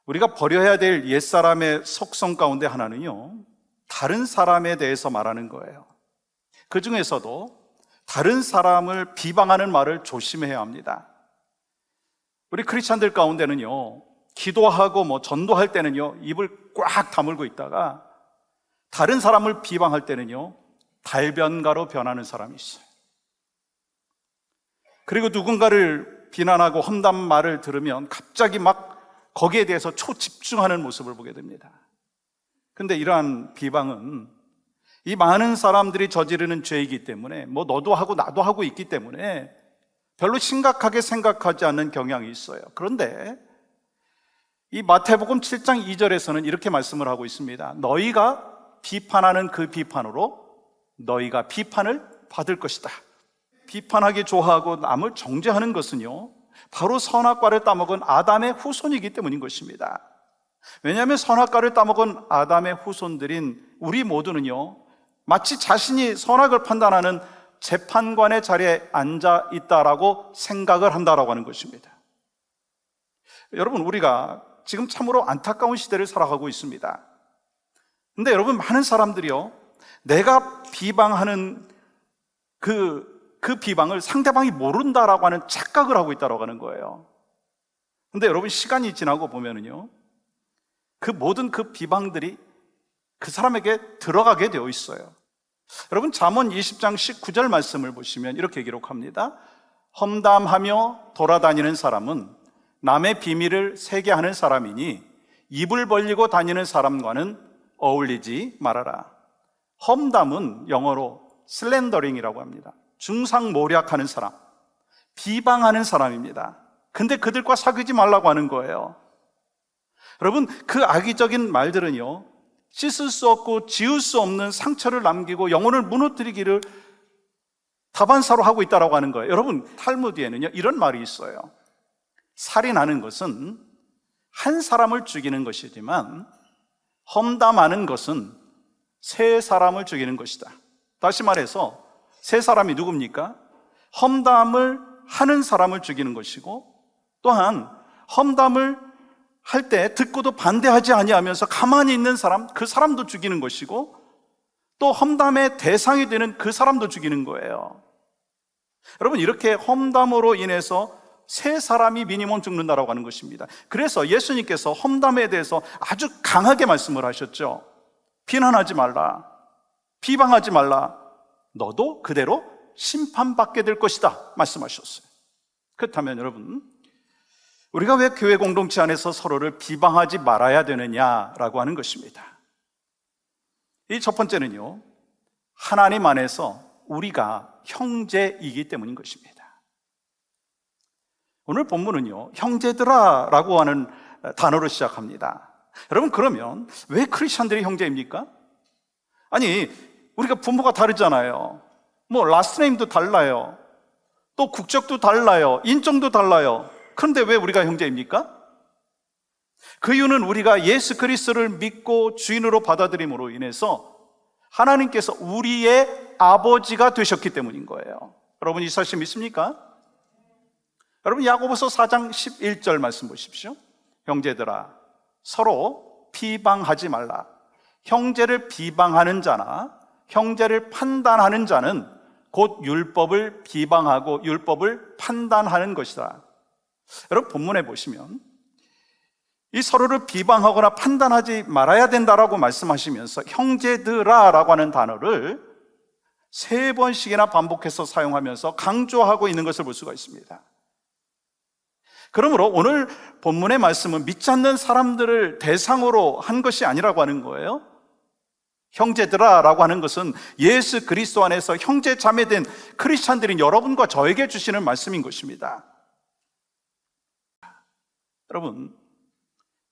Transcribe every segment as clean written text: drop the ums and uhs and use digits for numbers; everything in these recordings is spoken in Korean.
우리가 버려야 될 옛사람의 속성 가운데 하나는요, 다른 사람에 대해서 말하는 거예요. 그 중에서도 다른 사람을 비방하는 말을 조심해야 합니다. 우리 크리스찬들 가운데는요, 기도하고 전도할 때는요, 입을 꽉 다물고 있다가 다른 사람을 비방할 때는요, 달변가로 변하는 사람이 있어요. 그리고 누군가를 비난하고 험담 말을 들으면 갑자기 막 거기에 대해서 초집중하는 모습을 보게 됩니다. 근데 이러한 비방은 이 많은 사람들이 저지르는 죄이기 때문에 너도 하고 나도 하고 있기 때문에 별로 심각하게 생각하지 않는 경향이 있어요. 그런데 이 마태복음 7장 2절에서는 이렇게 말씀을 하고 있습니다. 너희가 비판하는 그 비판으로 너희가 비판을 받을 것이다. 비판하기 좋아하고 남을 정죄하는 것은요, 바로 선악과를 따먹은 아담의 후손이기 때문인 것입니다. 왜냐하면 선악과를 따먹은 아담의 후손들인 우리 모두는요, 마치 자신이 선악을 판단하는 재판관의 자리에 앉아 있다라고 생각을 한다라고 하는 것입니다. 여러분, 우리가 지금 참으로 안타까운 시대를 살아가고 있습니다. 근데 여러분, 많은 사람들이요, 내가 비방하는 그 비방을 상대방이 모른다라고 하는 착각을 하고 있다라고 하는 거예요. 근데 여러분, 시간이 지나고 보면은요, 그 모든 그 비방들이 그 사람에게 들어가게 되어 있어요. 여러분, 잠언 20장 19절 말씀을 보시면 이렇게 기록합니다. 험담하며 돌아다니는 사람은 남의 비밀을 새게 하는 사람이니 입을 벌리고 다니는 사람과는 어울리지 말아라. 험담은 영어로 슬렌더링이라고 합니다. 중상모략하는 사람, 비방하는 사람입니다. 근데 그들과 사귀지 말라고 하는 거예요. 여러분, 그 악의적인 말들은요, 씻을 수 없고 지울 수 없는 상처를 남기고 영혼을 무너뜨리기를 다반사로 하고 있다고 하는 거예요. 여러분, 탈무드에는요, 이런 말이 있어요. 살인하는 것은 한 사람을 죽이는 것이지만 험담하는 것은 세 사람을 죽이는 것이다. 다시 말해서 세 사람이 누굽니까? 험담을 하는 사람을 죽이는 것이고, 또한 험담을 할 때 듣고도 반대하지 아니하면서 가만히 있는 사람, 그 사람도 죽이는 것이고, 또 험담의 대상이 되는 그 사람도 죽이는 거예요. 여러분, 이렇게 험담으로 인해서 세 사람이 미니멈 죽는다라고 하는 것입니다. 그래서 예수님께서 험담에 대해서 아주 강하게 말씀을 하셨죠. 비난하지 말라, 비방하지 말라, 너도 그대로 심판받게 될 것이다 말씀하셨어요. 그렇다면 여러분, 우리가 왜 교회 공동체 안에서 서로를 비방하지 말아야 되느냐라고 하는 것입니다. 이 첫 번째는요, 하나님 안에서 우리가 형제이기 때문인 것입니다. 오늘 본문은요, 형제들아 라고 하는 단어로 시작합니다. 여러분, 그러면 왜 크리스천들이 형제입니까? 아니, 우리가 부모가 다르잖아요. 라스트 네임도 달라요. 또 국적도 달라요. 인종도 달라요. 그런데 왜 우리가 형제입니까? 그 이유는 우리가 예수 그리스도를 믿고 주인으로 받아들임으로 인해서 하나님께서 우리의 아버지가 되셨기 때문인 거예요. 여러분, 이 사실 믿습니까? 여러분, 야고보서 4장 11절 말씀 보십시오. 형제들아, 서로 비방하지 말라. 형제를 비방하는 자나 형제를 판단하는 자는 곧 율법을 비방하고 율법을 판단하는 것이다. 여러분, 본문에 보시면 이 서로를 비방하거나 판단하지 말아야 된다라고 말씀하시면서 형제들아 라고 하는 단어를 3번씩이나 반복해서 사용하면서 강조하고 있는 것을 볼 수가 있습니다. 그러므로 오늘 본문의 말씀은 믿지 않는 사람들을 대상으로 한 것이 아니라고 하는 거예요. 형제들아 라고 하는 것은 예수 그리스도 안에서 형제 자매된 크리스찬들인 여러분과 저에게 주시는 말씀인 것입니다. 여러분,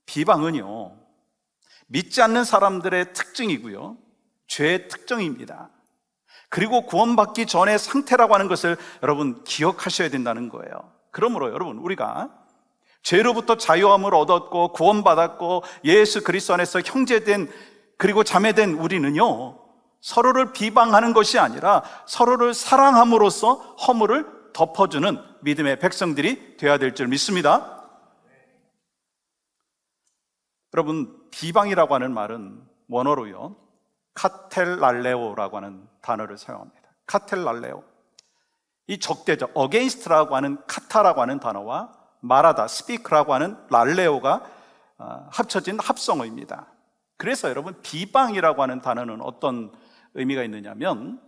비방은요, 믿지 않는 사람들의 특징이고요, 죄의 특징입니다. 그리고 구원받기 전의 상태라고 하는 것을 여러분 기억하셔야 된다는 거예요. 그러므로 여러분, 우리가 죄로부터 자유함을 얻었고 구원받았고 예수 그리스도 안에서 형제된 그리고 자매된 우리는요, 서로를 비방하는 것이 아니라 서로를 사랑함으로써 허물을 덮어주는 믿음의 백성들이 되어야 될 줄 믿습니다. 여러분, 비방이라고 하는 말은 원어로요, 카텔랄레오라고 하는 단어를 사용합니다. 카텔랄레오. 이 적대적, against라고 하는 카타라고 하는 단어와 말하다, speak라고 하는 랄레오가 합쳐진 합성어입니다. 그래서 여러분, 비방이라고 하는 단어는 어떤 의미가 있느냐면,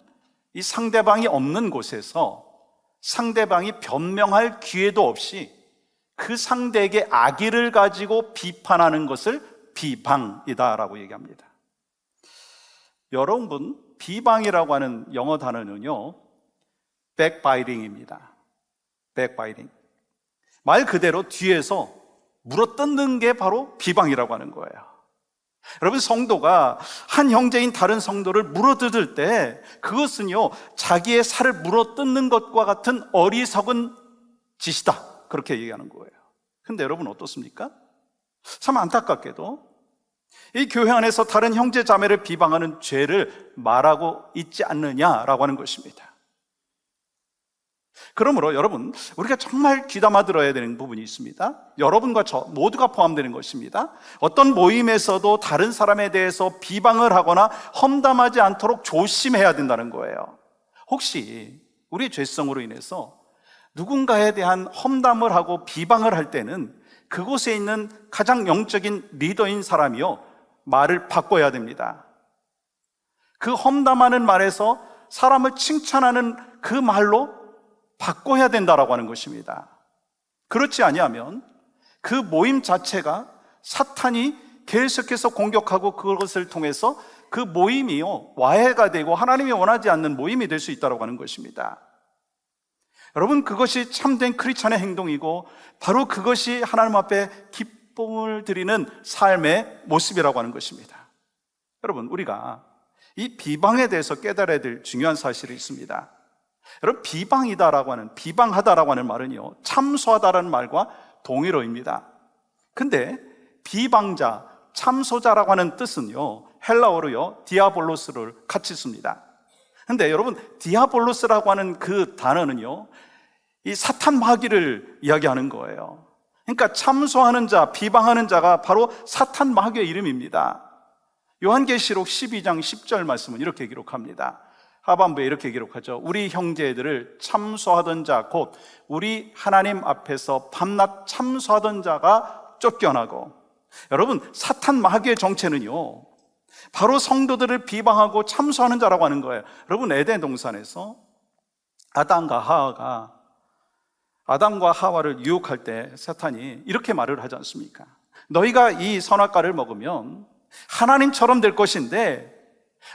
이 상대방이 없는 곳에서 상대방이 변명할 기회도 없이 그 상대에게 악의를 가지고 비판하는 것을 비방이다라고 얘기합니다. 여러분, 비방이라고 하는 영어 단어는요, backbiting입니다. backbiting. 말 그대로 뒤에서 물어뜯는 게 바로 비방이라고 하는 거예요. 여러분, 성도가 한 형제인 다른 성도를 물어뜯을 때 그것은요, 자기의 살을 물어뜯는 것과 같은 어리석은 짓이다, 그렇게 얘기하는 거예요. 근데 여러분 어떻습니까? 참 안타깝게도 이 교회 안에서 다른 형제 자매를 비방하는 죄를 말하고 있지 않느냐라고 하는 것입니다. 그러므로 여러분, 우리가 정말 귀담아 들어야 되는 부분이 있습니다. 여러분과 저 모두가 포함되는 것입니다. 어떤 모임에서도 다른 사람에 대해서 비방을 하거나 험담하지 않도록 조심해야 된다는 거예요. 혹시 우리의 죄성으로 인해서 누군가에 대한 험담을 하고 비방을 할 때는 그곳에 있는 가장 영적인 리더인 사람이요, 말을 바꿔야 됩니다. 그 험담하는 말에서 사람을 칭찬하는 그 말로 바꿔야 된다라고 하는 것입니다. 그렇지 아니하면 그 모임 자체가 사탄이 계속해서 공격하고 그것을 통해서 그 모임이요, 와해가 되고 하나님이 원하지 않는 모임이 될 수 있다고 하는 것입니다. 여러분, 그것이 참된 크리스찬의 행동이고 바로 그것이 하나님 앞에 기쁨을 드리는 삶의 모습이라고 하는 것입니다. 여러분, 우리가 이 비방에 대해서 깨달아야 될 중요한 사실이 있습니다. 여러분, 비방이다라고 하는, 비방하다라고 하는 말은요, 참소하다라는 말과 동일어입니다. 근데 비방자, 참소자라고 하는 뜻은요, 헬라어로요, 디아볼로스를 같이 씁니다. 근데 여러분, 디아볼로스라고 하는 그 단어는요, 이 사탄 마귀를 이야기하는 거예요. 그러니까 참소하는 자, 비방하는 자가 바로 사탄 마귀의 이름입니다. 요한계시록 12장 10절 말씀은 이렇게 기록합니다. 하반부에 이렇게 기록하죠. 우리 형제들을 참소하던 자, 곧 우리 하나님 앞에서 밤낮 참소하던 자가 쫓겨나고. 여러분, 사탄 마귀의 정체는요, 바로 성도들을 비방하고 참소하는 자라고 하는 거예요. 여러분, 에덴 동산에서 아담과 하와를 유혹할 때 사탄이 이렇게 말을 하지 않습니까? 너희가 이 선악과를 먹으면 하나님처럼 될 것인데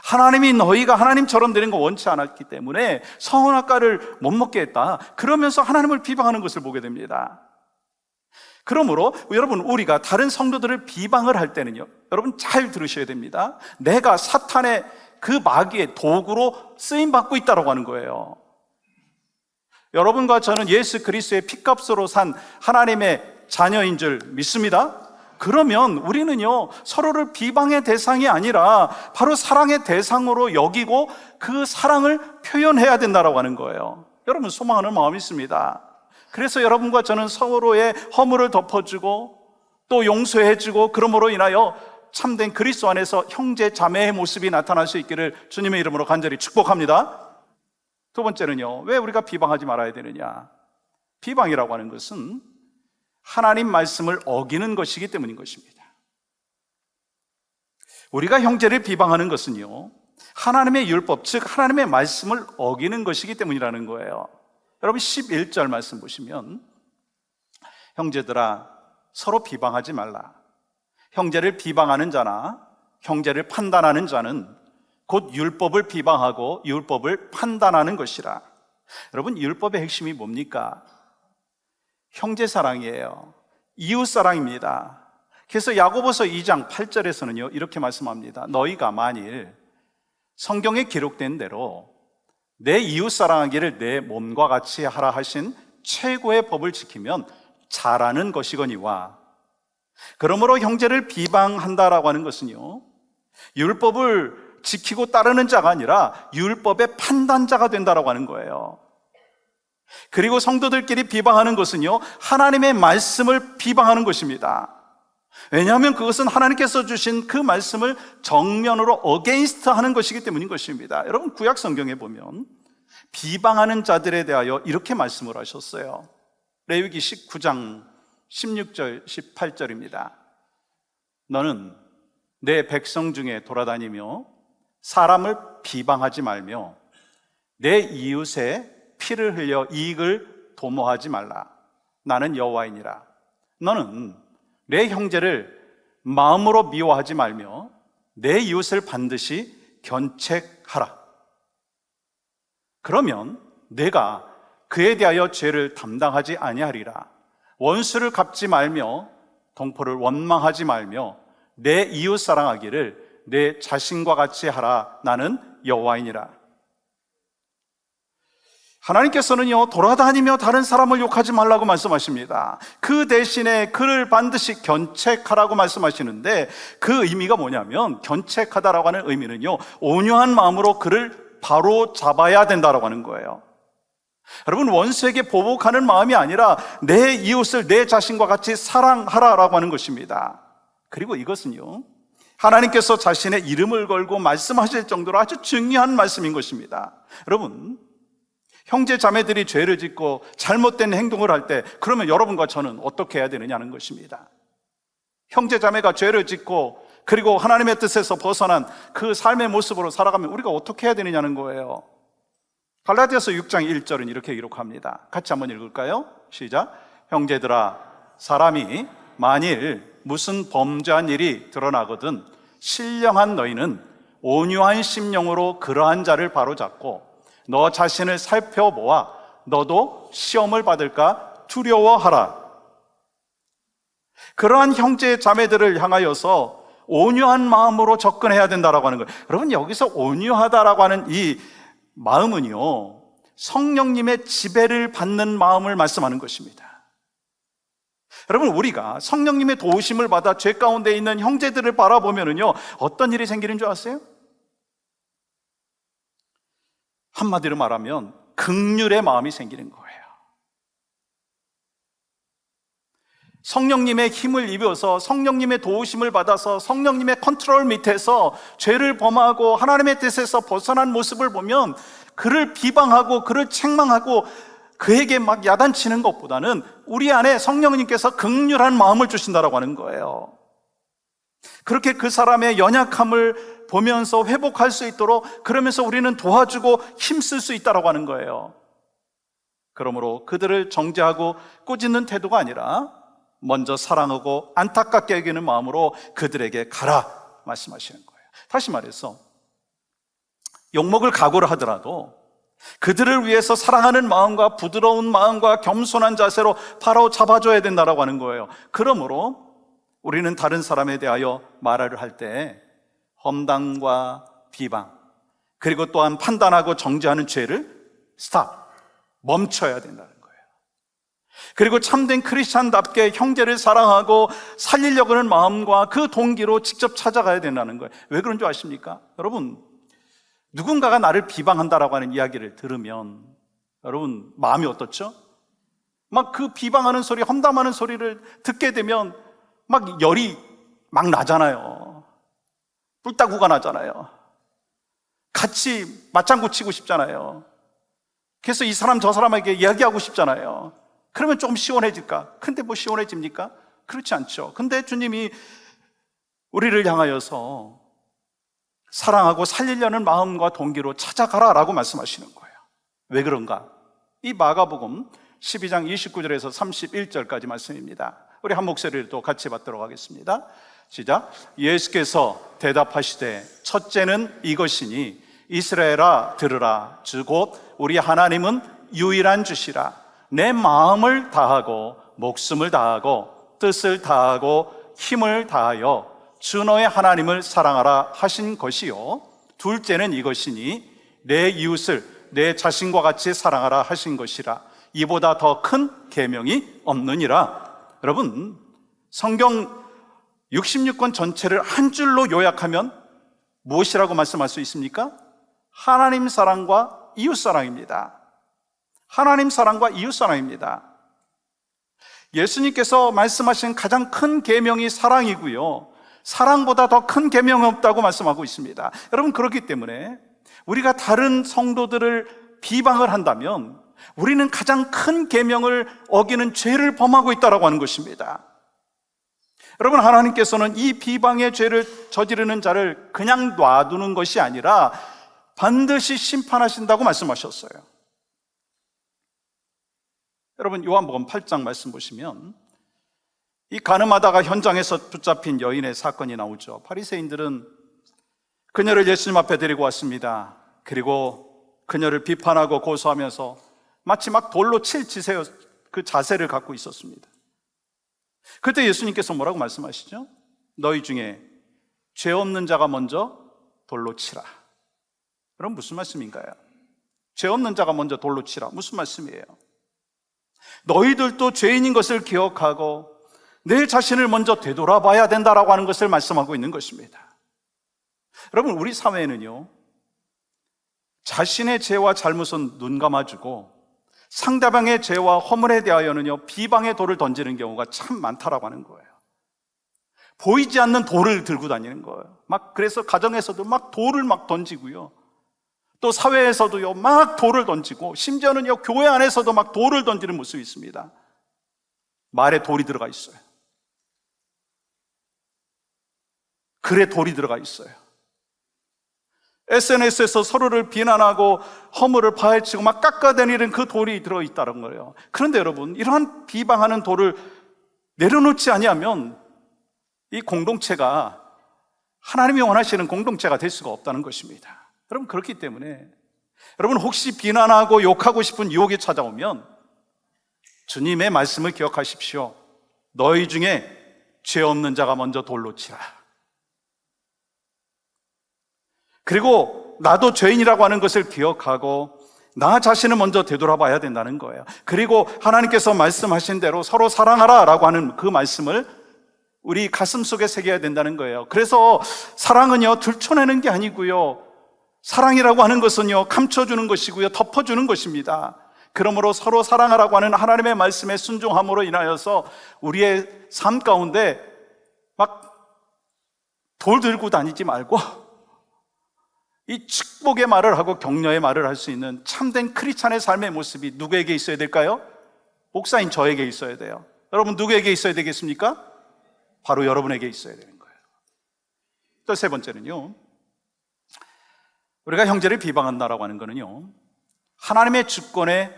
하나님이 너희가 하나님처럼 되는 거 원치 않았기 때문에 선악과를 못 먹게 했다, 그러면서 하나님을 비방하는 것을 보게 됩니다. 그러므로 여러분, 우리가 다른 성도들을 비방을 할 때는요, 여러분 잘 들으셔야 됩니다. 내가 사탄의 그 마귀의 도구로 쓰임받고 있다고 하는 거예요. 여러분과 저는 예수 그리스도의 피값으로 산 하나님의 자녀인 줄 믿습니다. 그러면 우리는요, 서로를 비방의 대상이 아니라 바로 사랑의 대상으로 여기고 그 사랑을 표현해야 된다고 하는 거예요. 여러분, 소망하는 마음이 있습니다. 그래서 여러분과 저는 서로의 허물을 덮어주고 또 용서해주고, 그러므로 인하여 참된 그리스도 안에서 형제 자매의 모습이 나타날 수 있기를 주님의 이름으로 간절히 축복합니다. 두 번째는요, 왜 우리가 비방하지 말아야 되느냐? 비방이라고 하는 것은 하나님 말씀을 어기는 것이기 때문인 것입니다. 우리가 형제를 비방하는 것은요, 하나님의 율법, 즉 하나님의 말씀을 어기는 것이기 때문이라는 거예요. 여러분, 11절 말씀 보시면, 형제들아 서로 비방하지 말라. 형제를 비방하는 자나 형제를 판단하는 자는 곧 율법을 비방하고 율법을 판단하는 것이라. 여러분, 율법의 핵심이 뭡니까? 형제 사랑이에요. 이웃 사랑입니다. 그래서 야고보서 2장 8절에서는요, 이렇게 말씀합니다. 너희가 만일 성경에 기록된 대로 내 이웃 사랑하기를 내 몸과 같이 하라 하신 최고의 법을 지키면 잘하는 것이거니와. 그러므로 형제를 비방한다라고 하는 것은요, 율법을 지키고 따르는 자가 아니라 율법의 판단자가 된다라고 하는 거예요. 그리고 성도들끼리 비방하는 것은요, 하나님의 말씀을 비방하는 것입니다. 왜냐하면 그것은 하나님께서 주신 그 말씀을 정면으로 어게인스트 하는 것이기 때문인 것입니다. 여러분, 구약 성경에 보면 비방하는 자들에 대하여 이렇게 말씀을 하셨어요. 레위기 19장 16절 18절입니다. 너는 내 백성 중에 돌아다니며 사람을 비방하지 말며 내 이웃의 피를 흘려 이익을 도모하지 말라. 나는 여호와이니라. 너는 내 형제를 마음으로 미워하지 말며 내 이웃을 반드시 견책하라. 그러면 내가 그에 대하여 죄를 담당하지 아니하리라. 원수를 갚지 말며 동포를 원망하지 말며 내 이웃 사랑하기를 내 자신과 같이 하라. 나는 여호와이니라. 하나님께서는요, 돌아다니며 다른 사람을 욕하지 말라고 말씀하십니다. 그 대신에 그를 반드시 견책하라고 말씀하시는데, 그 의미가 뭐냐면, 견책하다라고 하는 의미는요, 온유한 마음으로 그를 바로 잡아야 된다라고 하는 거예요. 여러분, 원수에게 보복하는 마음이 아니라 내 이웃을 내 자신과 같이 사랑하라라고 하는 것입니다. 그리고 이것은요, 하나님께서 자신의 이름을 걸고 말씀하실 정도로 아주 중요한 말씀인 것입니다. 여러분, 형제 자매들이 죄를 짓고 잘못된 행동을 할 때, 그러면 여러분과 저는 어떻게 해야 되느냐는 것입니다. 형제 자매가 죄를 짓고 그리고 하나님의 뜻에서 벗어난 그 삶의 모습으로 살아가면 우리가 어떻게 해야 되느냐는 거예요. 갈라디아서 6장 1절은 이렇게 기록합니다. 같이 한번 읽을까요? 시작. 형제들아, 사람이 만일 무슨 범죄한 일이 드러나거든 신령한 너희는 온유한 심령으로 그러한 자를 바로잡고 너 자신을 살펴보아 너도 시험을 받을까 두려워하라. 그러한 형제 자매들을 향하여서 온유한 마음으로 접근해야 된다라고 하는 거예요. 여러분, 여기서 온유하다라고 하는 이 마음은요, 성령님의 지배를 받는 마음을 말씀하는 것입니다. 여러분, 우리가 성령님의 도우심을 받아 죄 가운데 있는 형제들을 바라보면은요, 어떤 일이 생기는 줄 아세요? 한마디로 말하면 긍휼의 마음이 생기는 거예요. 성령님의 힘을 입어서 성령님의 도우심을 받아서 성령님의 컨트롤 밑에서 죄를 범하고 하나님의 뜻에서 벗어난 모습을 보면 그를 비방하고 그를 책망하고 그에게 막 야단치는 것보다는 우리 안에 성령님께서 긍휼한 마음을 주신다라고 하는 거예요. 그렇게 그 사람의 연약함을 보면서 회복할 수 있도록, 그러면서 우리는 도와주고 힘쓸 수 있다라고 하는 거예요. 그러므로 그들을 정죄하고 꾸짖는 태도가 아니라 먼저 사랑하고 안타깝게 여기는 마음으로 그들에게 가라 말씀하시는 거예요. 다시 말해서 욕먹을 각오를 하더라도 그들을 위해서 사랑하는 마음과 부드러운 마음과 겸손한 자세로 바로 잡아줘야 된다라고 하는 거예요. 그러므로 우리는 다른 사람에 대하여 말을 할 때 험담과 비방, 그리고 또한 판단하고 정죄하는 죄를 멈춰야 된다는 거예요. 그리고 참된 크리스찬답게 형제를 사랑하고 살리려고 하는 마음과 그 동기로 직접 찾아가야 된다는 거예요. 왜 그런 줄 아십니까? 여러분, 누군가가 나를 비방한다라고 하는 이야기를 들으면 여러분 마음이 어떻죠? 막 그 비방하는 소리, 험담하는 소리를 듣게 되면 막 열이 막 나잖아요. 뿔따구가 나잖아요. 같이 맞장구 치고 싶잖아요. 그래서 이 사람 저 사람에게 이야기하고 싶잖아요. 그러면 조금 시원해질까? 근데 뭐 시원해집니까? 그렇지 않죠. 근데 주님이 우리를 향하여서 사랑하고 살리려는 마음과 동기로 찾아가라라고 말씀하시는 거예요. 왜 그런가? 이 마가복음 12장 29절에서 31절까지 말씀입니다. 우리 한 목소리를 또 같이 받도록 하겠습니다. 시작. 예수께서 대답하시되 첫째는 이것이니 이스라엘아 들으라. 주 곧 우리 하나님은 유일한 주시라. 내 마음을 다하고 목숨을 다하고 뜻을 다하고 힘을 다하여 주 너의 하나님을 사랑하라 하신 것이요, 둘째는 이것이니 내 이웃을 내 자신과 같이 사랑하라 하신 것이라. 이보다 더 큰 계명이 없느니라. 여러분, 성경 66권 전체를 한 줄로 요약하면 무엇이라고 말씀할 수 있습니까? 하나님 사랑과 이웃 사랑입니다. 하나님 사랑과 이웃 사랑입니다. 예수님께서 말씀하신 가장 큰 계명이 사랑이고요, 사랑보다 더 큰 계명은 없다고 말씀하고 있습니다. 여러분, 그렇기 때문에 우리가 다른 성도들을 비방을 한다면 우리는 가장 큰 계명을 어기는 죄를 범하고 있다고 하는 것입니다. 여러분, 하나님께서는 이 비방의 죄를 저지르는 자를 그냥 놔두는 것이 아니라 반드시 심판하신다고 말씀하셨어요. 여러분, 요한복음 8장 말씀 보시면 이 간음하다가 현장에서 붙잡힌 여인의 사건이 나오죠. 바리새인들은 그녀를 예수님 앞에 데리고 왔습니다. 그리고 그녀를 비판하고 고소하면서 마치 막 돌로 칠 지세요, 그 자세를 갖고 있었습니다. 그때 예수님께서 뭐라고 말씀하시죠? 너희 중에 죄 없는 자가 먼저 돌로 치라. 그럼 무슨 말씀인가요? 죄 없는 자가 먼저 돌로 치라, 무슨 말씀이에요? 너희들도 죄인인 것을 기억하고 내 자신을 먼저 되돌아봐야 된다라고 하는 것을 말씀하고 있는 것입니다. 여러분, 우리 사회에는요, 자신의 죄와 잘못은 눈 감아주고 상대방의 죄와 허물에 대하여는요, 비방의 돌을 던지는 경우가 참 많다라고 하는 거예요. 보이지 않는 돌을 들고 다니는 거예요. 그래서 가정에서도 막 돌을 막 던지고요, 또 사회에서도요 막 돌을 던지고, 심지어는요 교회 안에서도 막 돌을 던지는 모습이 있습니다. 말에 돌이 들어가 있어요. 글에 돌이 들어가 있어요. SNS에서 서로를 비난하고 허물을 파헤치고 막 깎아대니는 그 돌이 들어있다는 거예요. 그런데 여러분, 이러한 비방하는 돌을 내려놓지 아니하면 이 공동체가 하나님이 원하시는 공동체가 될 수가 없다는 것입니다. 여러분, 그렇기 때문에 여러분, 혹시 비난하고 욕하고 싶은 유혹이 찾아오면 주님의 말씀을 기억하십시오. 너희 중에 죄 없는 자가 먼저 돌로 치라. 그리고 나도 죄인이라고 하는 것을 기억하고 나 자신을 먼저 되돌아봐야 된다는 거예요. 그리고 하나님께서 말씀하신 대로 서로 사랑하라 라고 하는 그 말씀을 우리 가슴 속에 새겨야 된다는 거예요. 그래서 사랑은요 들춰내는 게 아니고요, 사랑이라고 하는 것은요 감춰주는 것이고요, 덮어주는 것입니다. 그러므로 서로 사랑하라고 하는 하나님의 말씀에 순종함으로 인하여서 우리의 삶 가운데 막 돌 들고 다니지 말고 이 축복의 말을 하고 격려의 말을 할 수 있는 참된 크리스찬의 삶의 모습이 누구에게 있어야 될까요? 목사인 저에게 있어야 돼요. 여러분, 누구에게 있어야 되겠습니까? 바로 여러분에게 있어야 되는 거예요. 또 세 번째는요, 우리가 형제를 비방한다라고 하는 것은요 하나님의 주권에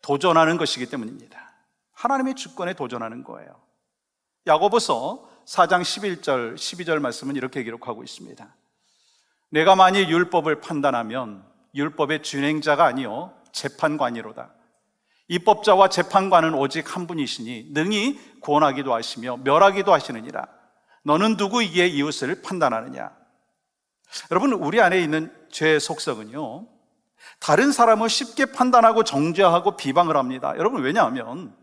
도전하는 것이기 때문입니다. 하나님의 주권에 도전하는 거예요. 야고보서 4장 11절 12절 말씀은 이렇게 기록하고 있습니다. 내가 만일 율법을 판단하면 율법의 준행자가 아니요 재판관이로다. 입법자와 재판관은 오직 한 분이시니 능히 구원하기도 하시며 멸하기도 하시느니라. 너는 누구이기에 이웃을 판단하느냐? 여러분, 우리 안에 있는 죄의 속성은요 다른 사람을 쉽게 판단하고 정죄하고 비방을 합니다. 여러분, 왜냐하면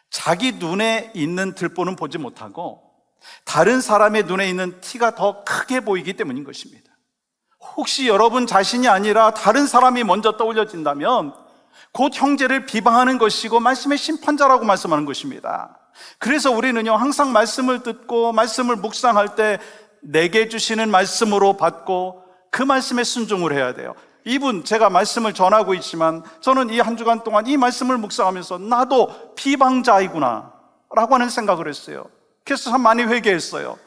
자기 눈에 있는 들보는 보지 못하고 다른 사람의 눈에 있는 티가 더 크게 보이기 때문인 것입니다. 혹시 여러분 자신이 아니라 다른 사람이 먼저 떠올려진다면 곧 형제를 비방하는 것이고 말씀의 심판자라고 말씀하는 것입니다. 그래서 우리는요 항상 말씀을 듣고 말씀을 묵상할 때 내게 주시는 말씀으로 받고 그 말씀에 순종을 해야 돼요. 제가 말씀을 전하고 있지만 저는 이 한 주간 동안 이 말씀을 묵상하면서 나도 비방자이구나 라고 하는 생각을 했어요. 그래서 참 많이 회개했어요.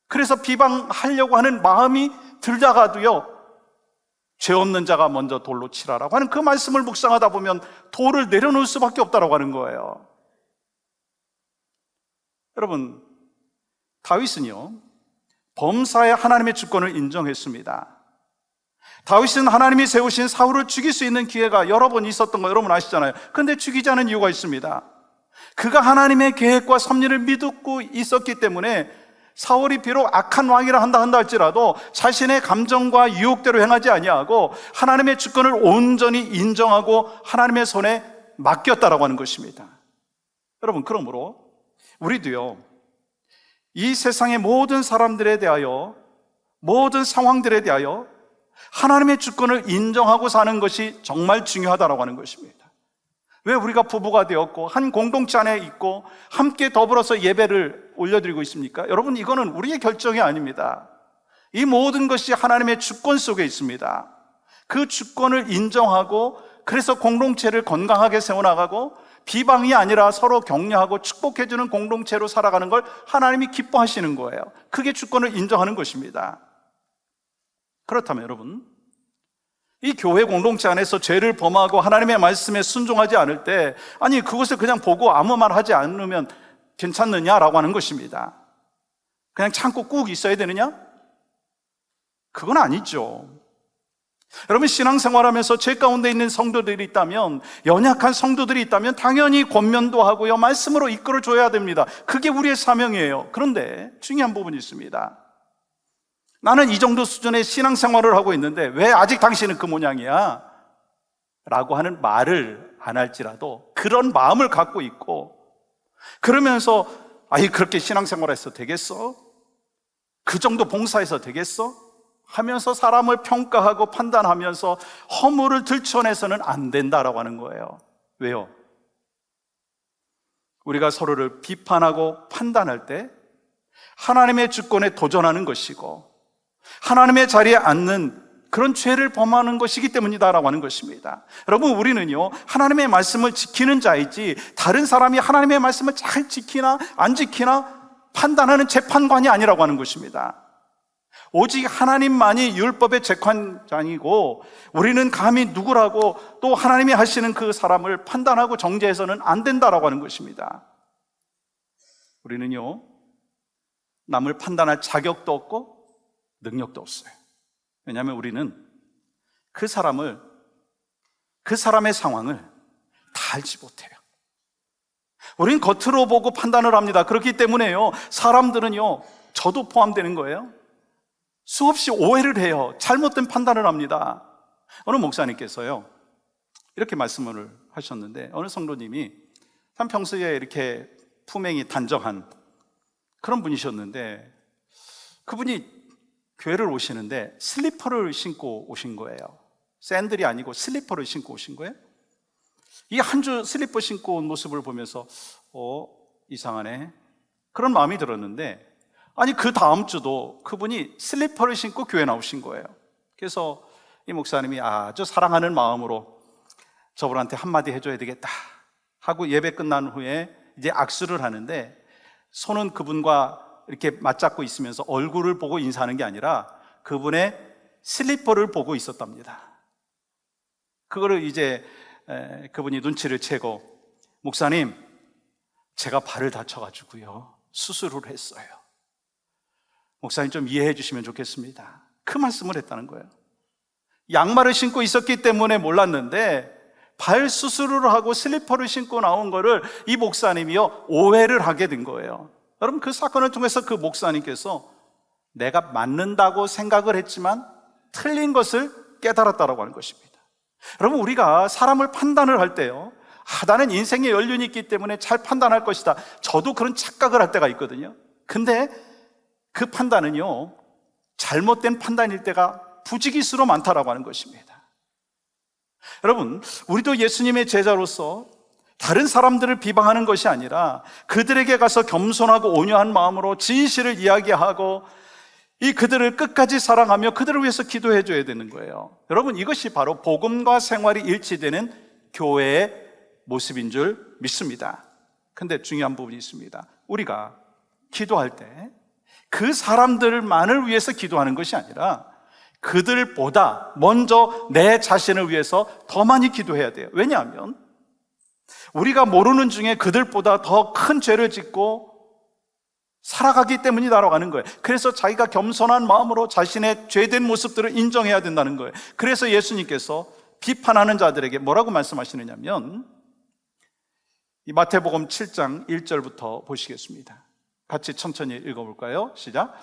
그래서 비방하려고 하는 마음이 들다가도요 죄 없는 자가 먼저 돌로 치라라고 하는 그 말씀을 묵상하다 보면 돌을 내려놓을 수밖에 없다라고 하는 거예요. 여러분, 다윗은요 범사에 하나님의 주권을 인정했습니다. 다윗은 하나님이 세우신 사울을 죽일 수 있는 기회가 여러 번 있었던 거 여러분 아시잖아요. 그런데 죽이지 않은 이유가 있습니다. 그가 하나님의 계획과 섭리를 믿고 있었기 때문에 사울이 비록 악한 왕이라 한다 할지라도 자신의 감정과 유혹대로 행하지 아니하고 하나님의 주권을 온전히 인정하고 하나님의 손에 맡겼다라고 하는 것입니다. 여러분, 그러므로 우리도요 이 세상의 모든 사람들에 대하여, 모든 상황들에 대하여 하나님의 주권을 인정하고 사는 것이 정말 중요하다라고 하는 것입니다. 왜 우리가 부부가 되었고 한 공동체 안에 있고 함께 더불어서 예배를 올려드리고 있습니까? 여러분, 이거는 우리의 결정이 아닙니다. 이 모든 것이 하나님의 주권 속에 있습니다. 그 주권을 인정하고 그래서 공동체를 건강하게 세워나가고 비방이 아니라 서로 격려하고 축복해주는 공동체로 살아가는 걸 하나님이 기뻐하시는 거예요. 그게 주권을 인정하는 것입니다. 그렇다면 여러분, 이 교회 공동체 안에서 죄를 범하고 하나님의 말씀에 순종하지 않을 때, 아니 그것을 그냥 보고 아무 말 하지 않으면 괜찮느냐라고 하는 것입니다. 그냥 참고 꾹 있어야 되느냐? 그건 아니죠. 여러분, 신앙생활하면서 죄 가운데 있는 성도들이 있다면, 연약한 성도들이 있다면 당연히 권면도 하고요, 말씀으로 이끌어줘야 됩니다. 그게 우리의 사명이에요. 그런데 중요한 부분이 있습니다. 나는 이 정도 수준의 신앙생활을 하고 있는데 왜 아직 당신은 그 모양이야? 라고 하는 말을 안 할지라도 그런 마음을 갖고 있고, 그러면서 아이 그렇게 신앙생활해서 되겠어? 그 정도 봉사해서 되겠어? 하면서 사람을 평가하고 판단하면서 허물을 들춰내서는 안 된다라고 하는 거예요. 왜요? 우리가 서로를 비판하고 판단할 때 하나님의 주권에 도전하는 것이고 하나님의 자리에 앉는 그런 죄를 범하는 것이기 때문이다라고 하는 것입니다. 여러분, 우리는요 하나님의 말씀을 지키는 자이지 다른 사람이 하나님의 말씀을 잘 지키나 안 지키나 판단하는 재판관이 아니라고 하는 것입니다. 오직 하나님만이 율법의 재판장이고 우리는 감히 누구라고 또 하나님이 하시는 그 사람을 판단하고 정죄해서는 안 된다라고 하는 것입니다. 우리는요 남을 판단할 자격도 없고 능력도 없어요. 왜냐하면 우리는 그 사람의 상황을 다 알지 못해요. 우리는 겉으로 보고 판단을 합니다. 그렇기 때문에요 사람들은요, 저도 포함되는 거예요, 수없이 오해를 해요. 잘못된 판단을 합니다. 어느 목사님께서요 이렇게 말씀을 하셨는데, 어느 성도님이 참 평소에 이렇게 품행이 단정한 그런 분이셨는데, 그분이 교회를 오시는데 슬리퍼를 신고 오신 거예요. 샌들이 아니고 슬리퍼를 신고 오신 거예요. 이 한 주 슬리퍼 신고 온 모습을 보면서 이상하네, 그런 마음이 들었는데, 아니 그 다음 주도 그분이 슬리퍼를 신고 교회 나오신 거예요. 그래서 이 목사님이 아주 사랑하는 마음으로 저분한테 한마디 해줘야 되겠다 하고 예배 끝난 후에 이제 악수를 하는데, 손은 그분과 이렇게 맞잡고 있으면서 얼굴을 보고 인사하는 게 아니라 그분의 슬리퍼를 보고 있었답니다. 그거를 이제 그분이 눈치를 채고, 목사님 제가 발을 다쳐가지고요 수술을 했어요, 목사님 좀 이해해 주시면 좋겠습니다, 그 말씀을 했다는 거예요. 양말을 신고 있었기 때문에 몰랐는데 발 수술을 하고 슬리퍼를 신고 나온 거를 이 목사님이요 오해를 하게 된 거예요. 여러분, 그 사건을 통해서 그 목사님께서 내가 맞는다고 생각을 했지만 틀린 것을 깨달았다고 하는 것입니다. 여러분, 우리가 사람을 판단을 할 때요, 나는 인생에 연륜이 있기 때문에 잘 판단할 것이다, 저도 그런 착각을 할 때가 있거든요. 근데 그 판단은요 잘못된 판단일 때가 부지기수로 많다라고 하는 것입니다. 여러분, 우리도 예수님의 제자로서 다른 사람들을 비방하는 것이 아니라 그들에게 가서 겸손하고 온유한 마음으로 진실을 이야기하고 그들을 끝까지 사랑하며 그들을 위해서 기도해 줘야 되는 거예요. 여러분, 이것이 바로 복음과 생활이 일치되는 교회의 모습인 줄 믿습니다. 근데 중요한 부분이 있습니다. 우리가 기도할 때 그 사람들만을 위해서 기도하는 것이 아니라 그들보다 먼저 내 자신을 위해서 더 많이 기도해야 돼요. 왜냐하면 우리가 모르는 중에 그들보다 더 큰 죄를 짓고 살아가기 때문이다라고 하는 거예요. 그래서 자기가 겸손한 마음으로 자신의 죄된 모습들을 인정해야 된다는 거예요. 그래서 예수님께서 비판하는 자들에게 뭐라고 말씀하시느냐면, 이 마태복음 7장 1절부터 보시겠습니다. 같이 천천히 읽어볼까요? 시작.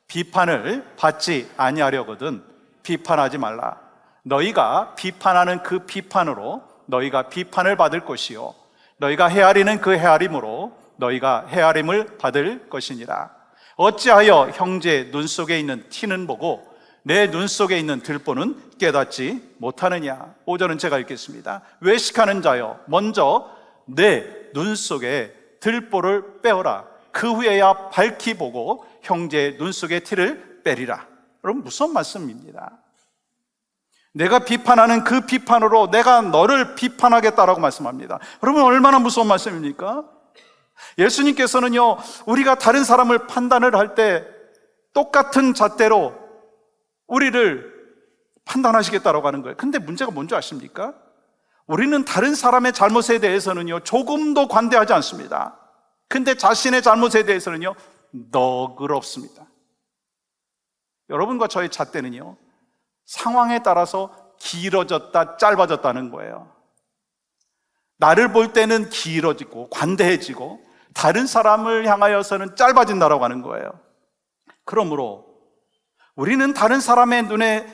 비판을 받지 아니하려거든 비판하지 말라. 너희가 비판하는 그 비판으로 너희가 비판을 받을 것이요 너희가 헤아리는 그 헤아림으로 너희가 헤아림을 받을 것이니라. 어찌하여 형제 눈 속에 있는 티는 보고 내 눈 속에 있는 들보는 깨닫지 못하느냐. 5절은 제가 읽겠습니다. 외식하는 자여, 먼저 내 눈 속에 들보를 빼어라. 그 후에야 밝히 보고 형제의 눈 속에 티를 빼리라. 여러분, 무슨 말씀입니다. 내가 비판하는 그 비판으로 내가 너를 비판하겠다라고 말씀합니다. 여러분, 얼마나 무서운 말씀입니까? 예수님께서는요, 우리가 다른 사람을 판단을 할 때 똑같은 잣대로 우리를 판단하시겠다라고 하는 거예요. 근데 문제가 뭔지 아십니까? 우리는 다른 사람의 잘못에 대해서는요, 조금도 관대하지 않습니다. 근데 자신의 잘못에 대해서는요, 너그럽습니다. 여러분과 저의 잣대는요, 상황에 따라서 길어졌다, 짧아졌다는 거예요. 나를 볼 때는 길어지고 관대해지고 다른 사람을 향하여서는 짧아진다라고 하는 거예요. 그러므로 우리는 다른 사람의 눈에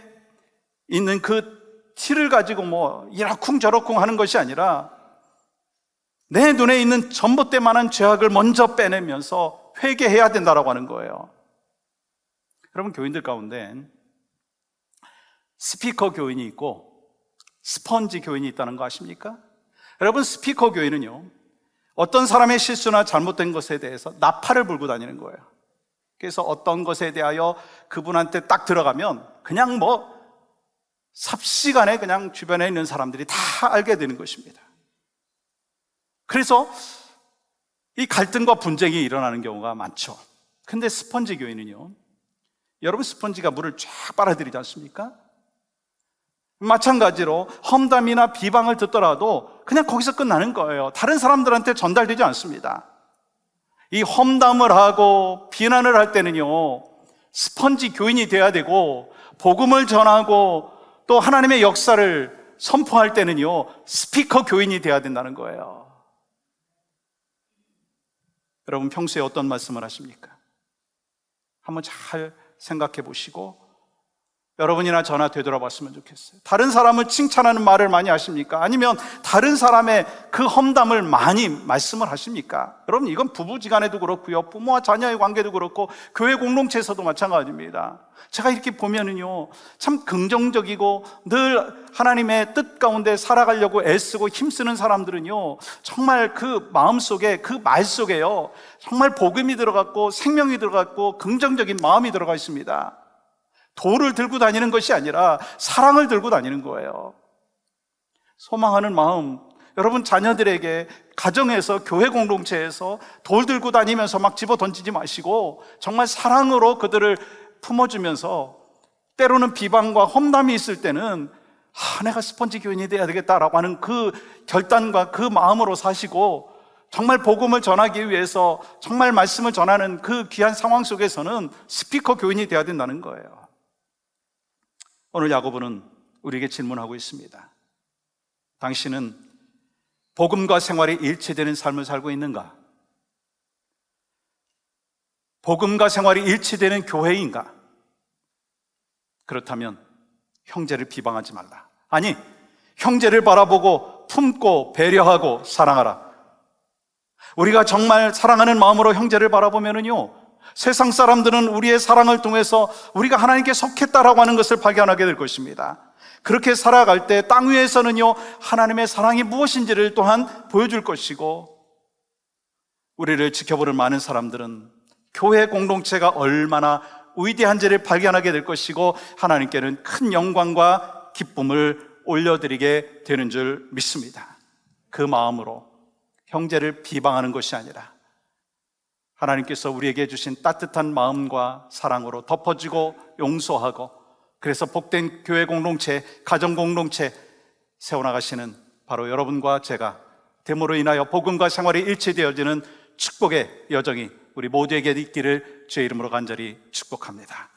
있는 그 티를 가지고 이러쿵저러쿵 하는 것이 아니라 내 눈에 있는 전봇대만한 죄악을 먼저 빼내면서 회개해야 된다라고 하는 거예요. 여러분, 교인들 가운데 스피커 교인이 있고 스펀지 교인이 있다는 거 아십니까? 여러분, 스피커 교인은요, 어떤 사람의 실수나 잘못된 것에 대해서 나팔을 불고 다니는 거예요. 그래서 어떤 것에 대하여 그분한테 딱 들어가면 그냥 삽시간에 그냥 주변에 있는 사람들이 다 알게 되는 것입니다. 그래서 이 갈등과 분쟁이 일어나는 경우가 많죠. 근데 스펀지 교인은요, 여러분, 스펀지가 물을 쫙 빨아들이지 않습니까? 마찬가지로 험담이나 비방을 듣더라도 그냥 거기서 끝나는 거예요. 다른 사람들한테 전달되지 않습니다. 이 험담을 하고 비난을 할 때는요, 스펀지 교인이 돼야 되고, 복음을 전하고 또 하나님의 역사를 선포할 때는요, 스피커 교인이 돼야 된다는 거예요. 여러분, 평소에 어떤 말씀을 하십니까? 한번 잘 생각해 보시고 여러분이나 저나 되돌아봤으면 좋겠어요. 다른 사람을 칭찬하는 말을 많이 하십니까? 아니면 다른 사람의 그 험담을 많이 말씀을 하십니까? 여러분, 이건 부부지간에도 그렇고요, 부모와 자녀의 관계도 그렇고 교회 공동체에서도 마찬가지입니다. 제가 이렇게 보면은요, 참 긍정적이고 늘 하나님의 뜻 가운데 살아가려고 애쓰고 힘쓰는 사람들은요, 정말 그 마음속에, 그 말 속에요, 정말 복음이 들어갔고 생명이 들어갔고 긍정적인 마음이 들어가 있습니다. 돌을 들고 다니는 것이 아니라 사랑을 들고 다니는 거예요. 소망하는 마음, 여러분, 자녀들에게 가정에서, 교회 공동체에서 돌 들고 다니면서 막 집어 던지지 마시고 정말 사랑으로 그들을 품어주면서, 때로는 비방과 험담이 있을 때는 내가 스펀지 교인이 돼야 되겠다라고 하는 그 결단과 그 마음으로 사시고, 정말 복음을 전하기 위해서 정말 말씀을 전하는 그 귀한 상황 속에서는 스피커 교인이 돼야 된다는 거예요. 오늘 야고보는 우리에게 질문하고 있습니다. 당신은 복음과 생활이 일치되는 삶을 살고 있는가? 복음과 생활이 일치되는 교회인가? 그렇다면 형제를 비방하지 말라. 아니, 형제를 바라보고 품고 배려하고 사랑하라. 우리가 정말 사랑하는 마음으로 형제를 바라보면은요, 세상 사람들은 우리의 사랑을 통해서 우리가 하나님께 속했다라고 하는 것을 발견하게 될 것입니다. 그렇게 살아갈 때 땅 위에서는요, 하나님의 사랑이 무엇인지를 또한 보여줄 것이고, 우리를 지켜보는 많은 사람들은 교회 공동체가 얼마나 위대한지를 발견하게 될 것이고, 하나님께는 큰 영광과 기쁨을 올려드리게 되는 줄 믿습니다. 그 마음으로 형제를 비방하는 것이 아니라 하나님께서 우리에게 주신 따뜻한 마음과 사랑으로 덮어주고 용서하고, 그래서 복된 교회 공동체, 가정 공동체 세워나가시는 바로 여러분과 제가 됨으로 인하여 복음과 생활이 일치되어지는 축복의 여정이 우리 모두에게 있기를 주의 이름으로 간절히 축복합니다.